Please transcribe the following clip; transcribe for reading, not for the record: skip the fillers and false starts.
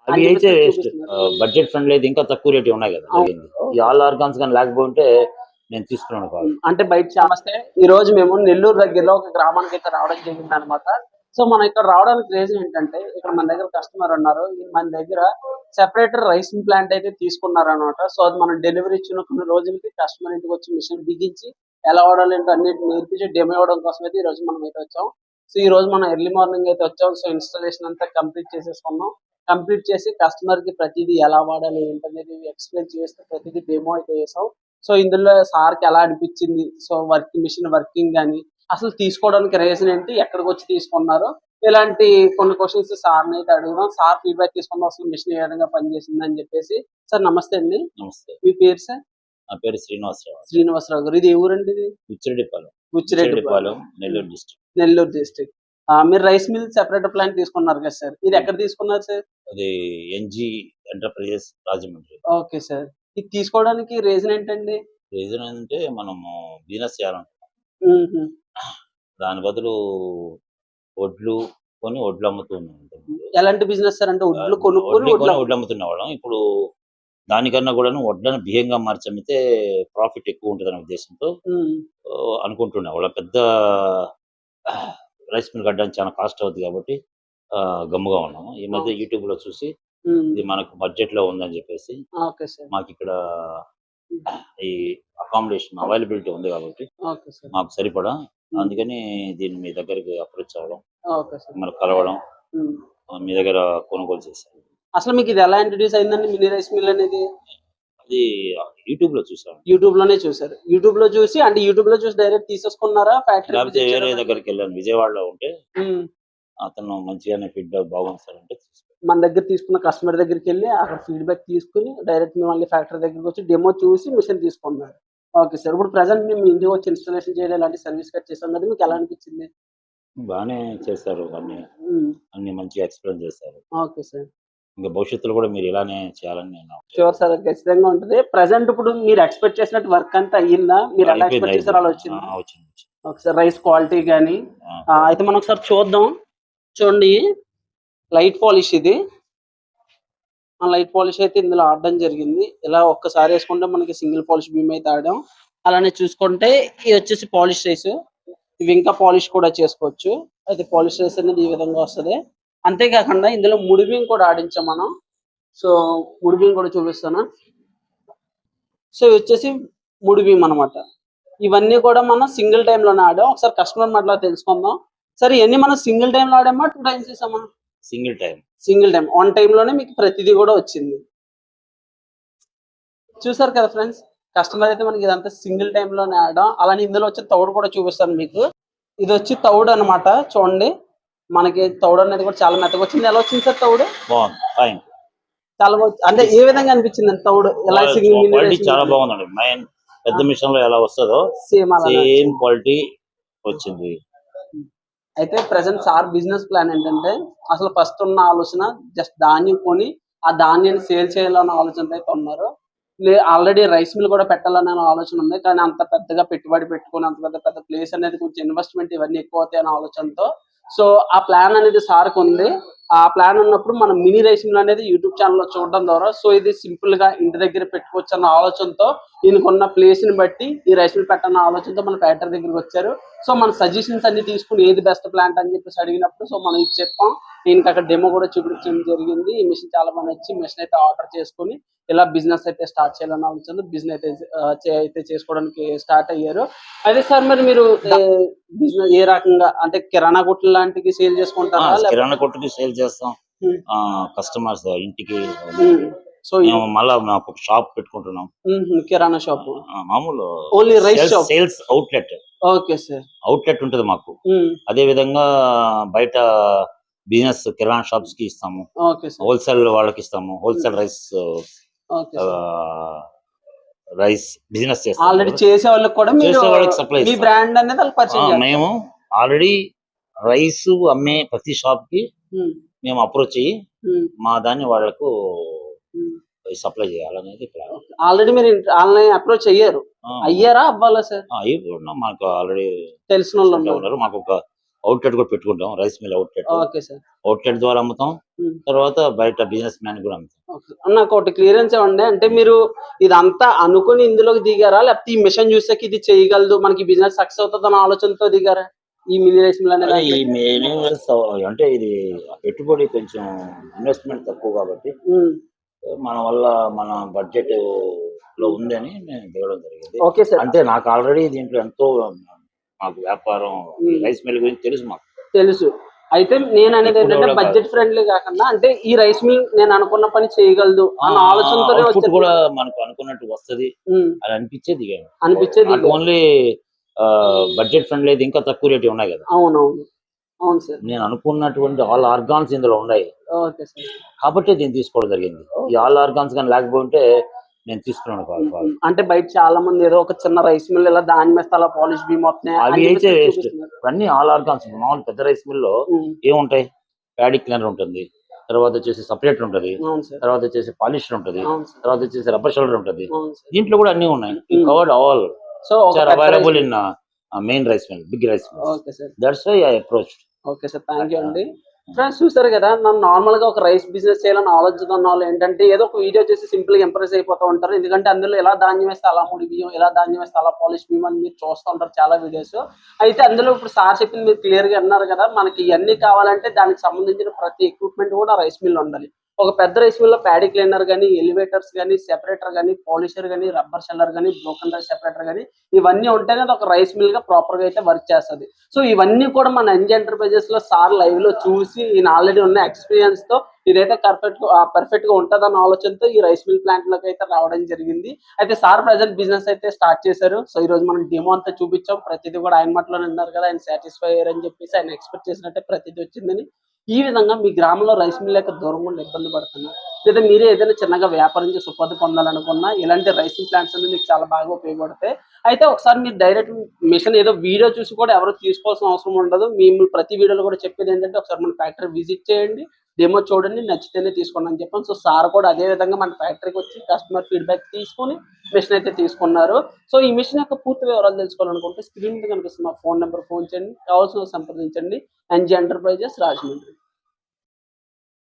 అవి అన్ని అయితే మిషన్స్ చూపిస్తున్నారు. బడ్జెట్ ఫ్రెండ్లీ అయితే ఇంకా తక్కువ రేట్ ఉన్నాయి కదా జరిగింది. ఈ ఆల్ ఆర్గాన్స్ కానీ లేకపోతే నేను తీసుకున్నాను కాదు. అంటే బయట నమస్తే, ఈ రోజు మేము నెల్లూరు దగ్గరలో ఒక గ్రామానికి అయితే రావడం జరిగింది అనమాట. సో మనం ఇక్కడ రావడానికి రీజన్ ఏంటంటే, ఇక్కడ మన దగ్గర కస్టమర్ ఉన్నారు. మన దగ్గర సెపరేటర్ రైసింగ్ ప్లాంట్ అయితే తీసుకున్నారు అనమాట. సో అది మనం డెలివరీ ఇచ్చిన కొన్ని రోజులకి కస్టమర్ ఇంటికి వచ్చి మిషన్ బిగించి ఎలా వాడాలి ఏంటో అన్ని నేర్పించి డెమో ఇవ్వడం కోసం అయితే ఈ రోజు మనం అయితే వచ్చాం. సో ఈ రోజు మనం ఎర్లీ మార్నింగ్ అయితే వచ్చాం. సో ఇన్స్టాలేషన్ అంతా కంప్లీట్ చేసేసుకున్నాం. కంప్లీట్ చేసి కస్టమర్ కి ప్రతిదీ ఎలా వాడాలి ఏంటనేది ఎక్స్ప్లెయిన్ చేస్తూ ప్రతిదీ డెమో అయితే చేసాం. సో ఇందులో సార్కి ఎలా అనిపించింది, సో మిషన్ వర్కింగ్ కానీ అసలు తీసుకోవడానికి రీజన్ ఏంటి, ఎక్కడికి వచ్చి తీసుకున్నారు, ఇలాంటి కొన్ని క్వశ్చన్స్ సార్ని అయితే అడుగుదాం. సార్ ఫీడ్బ్యాక్ తీసుకుందాం అసలు మిషన్ ఏ విధంగా పనిచేసింది అని చెప్పేసి. సార్ నమస్తే అండి. నమస్తే, మీ పేరు సార్? నా పేరు శ్రీనివాసరావు. శ్రీనివాసరావు గారు. ఇది ఏ ఊరండి? ఇది బుచ్చిరెడ్డిపాలెం, బుచ్చిరెడ్డిపాలెం, నెల్లూరు డిస్ట్రిక్ట్. నెల్లూరు డిస్ట్రిక్ట్. మీరు రైస్ మిల్ సెపరేట్ ప్లాంట్ తీసుకున్నారు కదా సార్, ఇది ఎక్కడ తీసుకున్నారు సార్? అది NG enterprises Rajahmundry. Okay sir. ఇది తీసుకోవడానికి రీజన్ ఏంటండి? రీజన్ ఏంటంటే మనము బిజినెస్ చేయాలనుకున్నాం. మ్మ్. దాని బదులు వడ్లు కొని వడ్లు అమ్ముతున్నాం. ఎలాంటి బిజినెస్ సార్? అంటే వడ్లు కొనుక్కొని వడ్లు అమ్ముతున్న వాళ్ళం. ఇప్పుడు దానికన్నా కూడా వడ్లను బియ్యంగా మార్చి అమ్మితే ప్రాఫిట్ ఎక్కువ ఉంటుంది అనే ఉద్దేశంతో అనుకుంటున్నా. వాళ్ళ పెద్ద రైస్ మిల్ కట్టడానికి చాలా కాస్ట్ అవుతుంది కాబట్టి గమ్ముగా ఉన్నాము. ఈ మధ్య యూట్యూబ్ లో చూసి ఇది మనకు బడ్జెట్ లో ఉందని చెప్పేసి ఓకే సార్. మాకు ఇక్కడ ఈ అకామిడేషన్ అవైలబిలిటీ ఉంది కాబట్టి ఓకే సార్. మాకు సరిపడా, అందుకని దీన్ని మీ దగ్గరికి అప్రోచ్ అవ్వడం, ఓకే సార్. మనకు కలవడం, మీ దగ్గర కొనుగోలు చేశాను. అసలు మీకు ఇది ఎలా ఇంట్రడ్యూస్ అయిందండి మినీ రైస్ మిల్ అనేది? అది యూట్యూబ్ లో చూసాను. యూట్యూబ్ లోనే చూసారు? యూట్యూబ్ లో చూసి, అంటే యూట్యూబ్ లో చూసి డైరెక్ట్ తీసేసుకున్నారా ఫ్యాక్టరీ? లేకపోతే వేరే దగ్గరికి వెళ్ళాను, విజయవాడలో ఉంటే అతను మంచిగానే ఫీడ్బ్యాక్ బాగుంది సార్ అంటే మన దగ్గర తీసుకున్న కస్టమర్ దగ్గరికి వెళ్ళి అక్కడ ఫీడ్బ్యాక్ తీసుకుని డైరెక్ట్ మిమ్మల్ని ఫ్యాక్టరీ దగ్గరికి వచ్చి డెమో చూసి మిషన్ తీసుకున్నారు. Okay sir. ఇప్పుడు ప్రెసెంట్ మేము ఇంటికి వచ్చి ఇన్స్టాలేషన్ చేయడం ఇలాంటి సర్వీస్ కట్ చేసాం కదా, మీకు ఎలా అనిపించింది? బాగానే చేశారు, అన్ని మంచిగా ఎక్స్ప్లెయిన్ చేశారు. Okay sir. ఇంకా భవిష్యత్తులో కూడా మీరు ఇలానే చేయాలని నేను. షూర్ సార్, ఖచ్చితంగా ఉంటుంది. ప్రెసెంట్ ఇప్పుడు మీరు ఎక్స్పెక్ట్ చేసినట్టు వర్క్ అంతా అయ్యిందా? మీరు ఎలా ఎక్స్పెక్ట్ చేశారో అలా వచ్చింది? ఒకసారి రైస్ క్వాలిటీ కానీ అయితే మనం ఒకసారి చూద్దాం. చూడండి, లైట్ పాలిష్. ఇది లైట్ పాలిష్ అయితే ఇందులో ఆడడం జరిగింది. ఇలా ఒక్కసారి వేసుకుంటే మనకి సింగిల్ పాలిష్ బీమ్ అయితే ఆడాం. అలానే చూసుకుంటే ఇది వచ్చేసి పాలిష్ రైస్. ఇవి ఇంకా పాలిష్ కూడా చేసుకోవచ్చు. అయితే పాలిష్ రైస్ అనేది ఈ విధంగా వస్తుంది. అంతేకాకుండా ఇందులో ముడి బీమ్ కూడా ఆడించాం మనం. సో ముడి బీమ్ కూడా చూపిస్తాను. సో ఇది వచ్చేసి ముడి బీమ్ అనమాట. ఇవన్నీ కూడా మనం సింగిల్ టైంలోనే ఆడాం. ఒకసారి కస్టమర్ మాటలో తెలుసుకుందాం. సరే, ఇవన్నీ మనం సింగిల్ టైంలో ఆడామా, 2 టైమ్స్ చేసామా? Single time. Single time. 1 టైంలోనే మీకు ప్రతిదీ కూడా వచ్చింది. చూసారు కదా ఫ్రెండ్స్, కస్టమర్ అయితే మనకి ఇదంతా సింగిల్ టైంలోనే ఆడాం. అలానే ఇందులో వచ్చే తౌడు కూడా చూపిస్తాను మీకు. ఇది వచ్చి తౌడు అనమాట. చూడండి, మనకి తౌడు అనేది కూడా చాలా మెత్తగా వచ్చింది. ఎలా వచ్చింది సార్ తౌడు? చాలా అంటే ఏ విధంగా అనిపించింది తౌడు? ఎలా చాలా బాగుందండి. పెద్ద మిషన్ లో ఎలా వస్తుందో సేమ్ క్వాలిటీ వచ్చింది. అయితే ప్రెసెంట్ సార్ బిజినెస్ ప్లాన్ ఏంటంటే, అసలు ఫస్ట్ ఉన్న ఆలోచన జస్ట్ ధాన్యం కొని ఆ ధాన్యాన్ని సేల్ చేయాలన్న ఆలోచనతో అయితే ఉన్నారు. ఆల్రెడీ రైస్ మిల్ కూడా పెట్టాలనే ఆలోచన ఉంది. కానీ అంత పెద్దగా పెట్టుబడి పెట్టుకుని అంత పెద్ద ప్లేస్ అనేది కొంచెం ఇన్వెస్ట్మెంట్ ఇవన్నీ ఎక్కువ అవుతాయి అనే ఆలోచనతో సో ఆ ప్లాన్ అనేది సార్కు ఉంది. ఆ ప్లాన్ ఉన్నప్పుడు మనం మినీ రైస్ మిల్ అనేది యూట్యూబ్ ఛానల్లో చూడడం ద్వారా సో ఇది సింపుల్ గా ఇంటి దగ్గర పెట్టుకోవచ్చు అన్న ఆలోచనతో ఈయనకున్న ప్లేస్ ని బట్టి ఈ రైస్ మిల్ పెట్టన్న ఆలోచనతో మన ఫ్యాక్టరీ దగ్గరికి వచ్చారు. సో మన సజెషన్స్ అన్ని తీసుకుని ఏది బెస్ట్ ప్లాంట్ అని చెప్పేసి అడిగినప్పుడు సో మనం ఇది చెప్పాం. ఈయనకి అక్కడ డెమో కూడా చూపించడం జరిగింది. ఈ మిషన్ చాలా బాగా నచ్చి మిషన్ అయితే ఆర్డర్ చేసుకుని ఇలా బిజినెస్ అయితే స్టార్ట్ చేయాలని ఆలోచన బిజినెస్ అయితే చేసుకోవడానికి స్టార్ట్ అయ్యారు. అదే సార్, మరి మీరు బిజినెస్ ఏ రకంగా అంటే కిరాణా కొట్లు లాంటివి సేల్ చేసుకుంటారా? కిరాణా కొట్టుకి సేల్ చేస్తాం, కస్టమర్స్ ఇంటికి. సో మళ్ళా మాకు షాప్ పెట్టుకుంటున్నాం, కిరాణా షాప్. మామూలు only rice shop, sales outlet. Okay sir. Outlet ఉంటుంది మాకు. అదే విధంగా బయట బిజినెస్ కిరాణా షాప్స్ కి ఇస్తాము, హోల్సేల్ వాళ్ళకి ఇస్తాము. హోల్సేల్ రైస్ బిజినెస్ చేస్తాం. ఆల్రెడీ చేసే వాళ్ళకి కూడా సప్లై మీ బ్రాండ్ అనేది వాళ్ళకి పరిచయం. మేము ఆల్రెడీ రైస్ అమ్మే ప్రతి షాప్ కి మేము అప్రోచ్ అయ్యి మా దాన్ని వాళ్ళకు సప్లై చేయాలనేది ప్లాన్. ఆల్రెడీ మీరు ఆన్లైన్ అప్రోచ్ అయ్యారా? అవ్వాలా సార్? మాకు ఆల్రెడీ తెలిసిన వాళ్ళు ఉన్నారు. మాకు అవుట్లెట్ కూడా పెట్టుకుంటాం, rice mill outlet. Okay sir. Outlet ద్వారా అమ్ముతాం, తర్వాత బయట బిజినెస్ మ్యాన్ కూడా అమ్ముతాం. ఓకే. నాకు ఒకటి క్లియరెన్స్ ఇవ్వండి. అంటే మీరు ఇదంతా అనుకుని ఇందులోకి దిగారా? లేకపోతే ఈ మిషన్ చూసాక ఇది చేయగలదు, మనకి బిజినెస్ సక్సెస్ అవుతుందన్న ఆలోచనతో దిగారా? ఈ మినీ రైస్ మిల్ అనే అదే ఈ దాంట్లోకి? మెయిన్ అంటే ఇది పెట్టుబడి కొంచెం ఇన్వెస్ట్మెంట్ తక్కువ కాబట్టి హ్మ్. మన వల్ల మన బడ్జెట్ లో ఉందని నేను దిగడం జరిగింది. Okay sir. అంటే నాకు ఆల్రెడీ దీంట్లో ఎంతో మాకు వ్యాపారం ఈ హ్మ్. రైస్ మిల్ గురించి తెలుసు మాకు. తెలుసు. అయితే నేననేది ఇప్పుడు ఏంటంటే డెవలప్ కాదు. బడ్జెట్ ఫ్రెండ్లీ కాకుండా అంటే ఈ రైస్ మిల్ నేను అనుకున్న పని చేయగలదు అన్న ఆలోచనతోనే అవుట్పుట్ వచ్చారు కూడా మీరు. మనకు అనుకున్నట్టు వస్తది హ్మ్. అని అనిపించే దిగాను. అనిపించే నాట్ దిగారు. ఓన్లీ బడ్జెట్ ఫ్రెండ్లీ అయితే ఇంకా తక్కువ రేటు ఉన్నాయి కదా. అవునవును. అవును సార్. నేను అనుకున్నటువంటి ఆల్ ఆర్గాన్స్ ఇందులో ఉన్నాయి ఓకే సార్. కాబట్టి దీన్ని తీసుకోవడం జరిగింది. ఈ ఆల్ ఆర్గాన్స్ కానీ లేకపోతే నేను తీసుకున్నాను కాదు. అంటే బయట చాలా మంది ఏదో ఒక చిన్న రైస్ మిల్ ఇలా దాని మీద అలా పాలిష్ బీమ్ వస్తున్నాయి అవి అని అయితే చెప్పేసి వేస్ట్. చూపిస్తున్నారు. ఇవన్నీ ఆల్ ఆర్గాన్స్. మామూలు పెద్ద రైస్ మిల్లో హ్మ్. ఏముంటాయి? ప్యాడీ క్లీనర్ ఉంటుంది, తర్వాత వచ్చేసి సపరేటర్ ఉంటుంది, అవును సార్. తర్వాత వచ్చేసి పాలిషర్ ఉంటుంది, అవును సార్. తర్వాత వచ్చేసి రబ్బర్ షోల్డర్ ఉంటుంది. అవును సార్. దీంట్లో కూడా అన్ని ఉన్నాయి. ఈ కవర్డ్ ఆల్ సో ఒక ఆర్ పెద్ద rice available mill. In main rice mill, big rice mill. Okay sir. That's why I approached. Okay sir. Thank you అండి. ఫ్రెండ్స్ చూసారు కదా, నన్ను నార్మల్ గా ఒక రైస్ బిజినెస్ చేయాలని ఆలోచిస్తున్న వాళ్ళు ఏంటంటే ఏదో ఒక వీడియో చేసి సింపుల్ గా ఇంప్రెస్ అయిపోతూ ఉంటారు. ఎందుకంటే అందులో ఎలా ధాన్యం వేస్తే అలా ముడి బియ్యం, ఎలా ధాన్యం వేస్తే అలా పాలిష్ బియ్యం అని మీరు చూస్తూ ఉంటారు చాలా వీడియోస్. అయితే అందులో ఇప్పుడు సార్ చెప్పింది మీరు క్లియర్ గా అన్నారు కదా, మనకి ఇవన్నీ కావాలంటే దానికి సంబంధించిన ప్రతి ఎక్విప్మెంట్ కూడా రైస్ మిల్ ఉండాలి. ఒక పెద్ద రైస్ మిల్ లో ప్యాడీ క్లీనర్ కానీ, ఎలివేటర్స్ కానీ, సెపరేటర్ కానీ, పాలిషర్ కానీ, రబ్బర్ షెల్లర్ కానీ, బ్రోకన్ రైస్ సెపరేటర్ కానీ, ఇవన్నీ ఉంటేనే అది ఒక రైస్ మిల్ గా ప్రాపర్ గా అయితే వర్క్ చేస్తుంది. సో ఇవన్నీ కూడా మన ఎన్జీ ఎంటర్ప్రైజెస్ లో సార్ లైవ్ లో చూసి ఈయన ఆల్రెడీ ఉన్న ఎక్స్పీరియన్స్ తో ఇదైతే పర్ఫెక్ట్ గా ఉంటదన్న ఆలోచనతో ఈ రైస్ మిల్ ప్లాంట్ లోకి అయితే రావడం జరిగింది. అయితే సార్ ప్రెసెంట్ బిజినెస్ అయితే స్టార్ట్ చేశారు. సో ఈ రోజు మనం డెమో అంతా చూపించాం. ప్రతిదీ కూడా ఆయన మాటలోనే ఉన్నారు కదా, ఆయన సాటిస్ఫై అయ్యారని చెప్పేసి ఆయన ఎక్స్పెక్ట్ చేసినట్టే ప్రతిదీ వచ్చిందని. ఈ విధంగా మీ గ్రామంలో రైస్ మిల్ లేక దూరంగా ఉండి ఇబ్బంది పడుతున్నా, లేదా మీరే ఏదైనా చిన్నగా వ్యాపారం చేసి ఉపాధి పొందాలనుకున్నా ఇలాంటి రైసింగ్ ప్లాంట్స్ అనేది మీకు చాలా బాగా ఉపయోగపడతాయి. అయితే ఒకసారి మీరు డైరెక్ట్ మిషన్ ఏదో వీడియో చూసి కూడా ఎవరు తీసుకోవాల్సిన అవసరం ఉండదు. మేము ప్రతి వీడియోలో కూడా చెప్పేది ఏంటంటే ఒకసారి మన ఫ్యాక్టరీ విజిట్ చేయండి, డెమో చూడండి, నచ్చితేనే తీసుకోండి అని చెప్పాను. సో సార్ కూడా అదే విధంగా మన ఫ్యాక్టరీకి వచ్చి కస్టమర్ ఫీడ్బ్యాక్ తీసుకొని మిషన్ అయితే తీసుకున్నారు. సో ఈ మిషన్ యొక్క పూర్తి వివరాలు తెలుసుకోవాలనుకుంటే స్క్రీన్ మీద కనిపిస్తున్న ఫోన్ నెంబర్ ఫోన్ చేయండి, కావాల్సిన సంప్రదించండి. NG enterprises Rajahmundry.